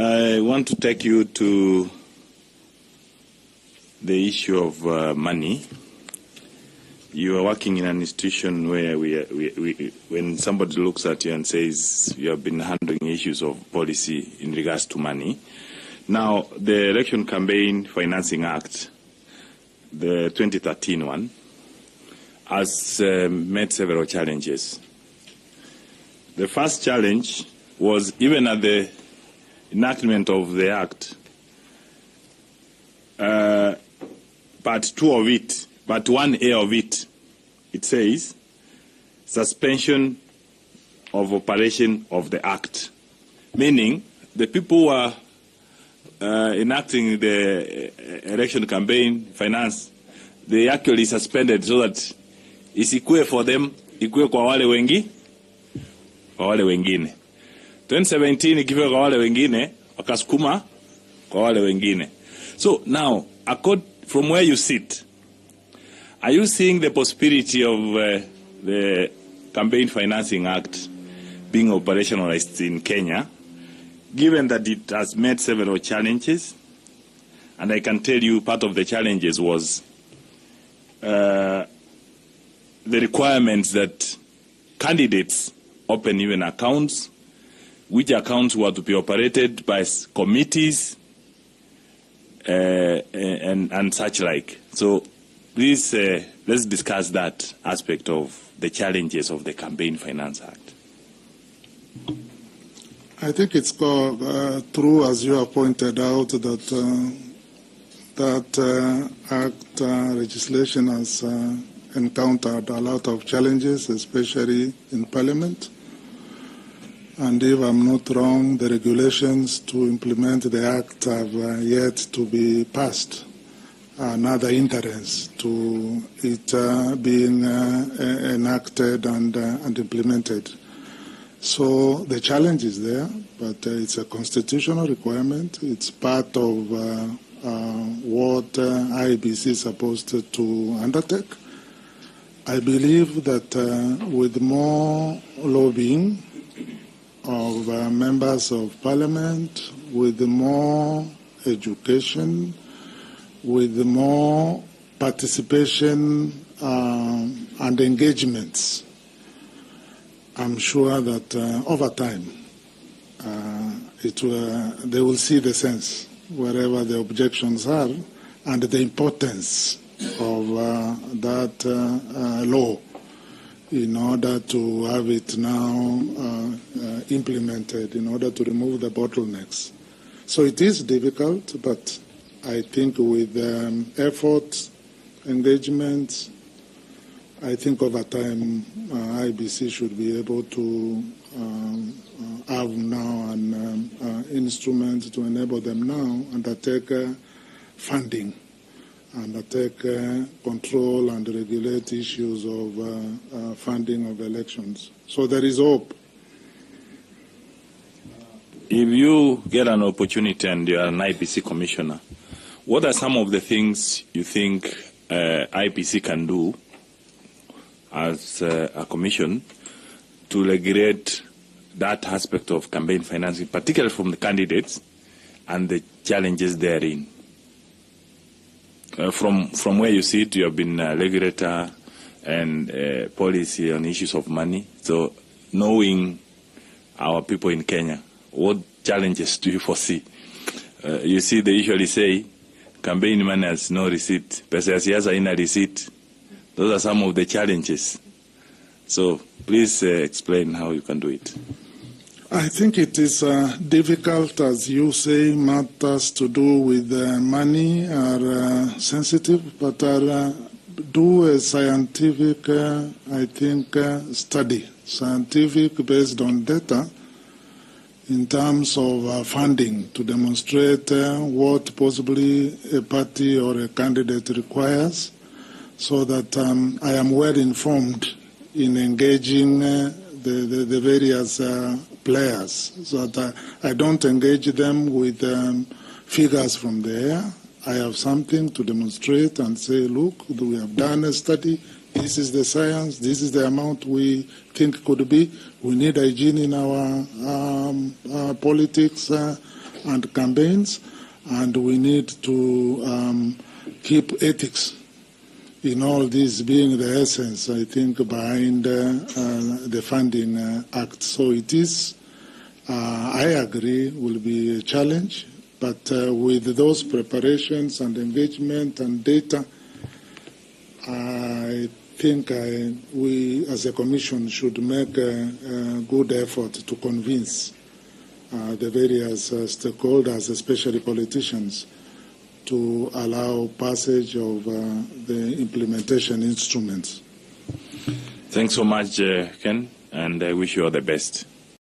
I want to take you to the issue of money. You are working in an institution where when somebody looks at you and says you have been handling issues of policy in regards to money. Now, the Election Campaign Financing Act, the 2013 one, has met several challenges. The first challenge was even at the enactment of the Act, Part 2 of it, Part 1A of it, it says suspension of operation of the Act, meaning the people who are enacting the election campaign finance, they actually suspended so that isikue for them, ikue kwa wale wengine. 2017 ikiwe kwa wale wengine, wakasukuma kwa wale wengine. So now, from where you sit, are you seeing the possibility of the Campaign Financing Act being operationalized in Kenya, given that it has met several challenges? And I can tell you part of the challenges was the requirements that candidates open even accounts, which accounts were to be operated by committees and such like. So please, let's discuss that aspect of the challenges of the Campaign Finance Act. I think it's true, as you have pointed out, that that Act legislation has encountered a lot of challenges, especially in Parliament. And if I'm not wrong, the regulations to implement the Act have yet to be passed. Another hindrance to it being enacted and implemented. So the challenge is there, but it's a constitutional requirement. It's part of what IBC is supposed to undertake. I believe that with more lobbying of members of Parliament, with more education, with more participation and engagements, I'm sure that over time they will see the sense wherever the objections are and the importance of that law in order to have it now implemented, in order to remove the bottlenecks. So it is difficult, but I think with effort, engagement, I think over time IBC should be able to have now an instrument to enable them now undertake funding, undertake control and regulate issues of funding of elections. So there is hope. If you get an opportunity and you are an IBC commissioner, what are some of the things you think IBC can do as a commission to regulate that aspect of campaign financing, particularly from the candidates and the challenges therein? From where you sit, you have been a regulator and policy on issues of money. So knowing our people in Kenya, what challenges do you foresee? You see, they usually say, campaign money has no receipt. Pesa ya siasa haina receipt. Those are some of the challenges. So please explain how you can do it. I think it is difficult, as you say. Matters to do with money are sensitive, but do a scientific, I think, study, scientific based on data in terms of funding to demonstrate what possibly a party or a candidate requires, so that I am well informed in engaging the various players, so that I don't engage them with figures from the air. I have something to demonstrate and say, look, we have done a study, this is the science, this is the amount we think could be. We need hygiene in our politics and campaigns, and we need to keep ethics in all this being the essence, I think, behind the funding act. So it is, I agree, will be a challenge, but with those preparations and engagement and data, I think we as a Commission should make a good effort to convince the various stakeholders, especially politicians, to allow passage of the implementation instruments. Thanks so much, Ken, and I wish you all the best.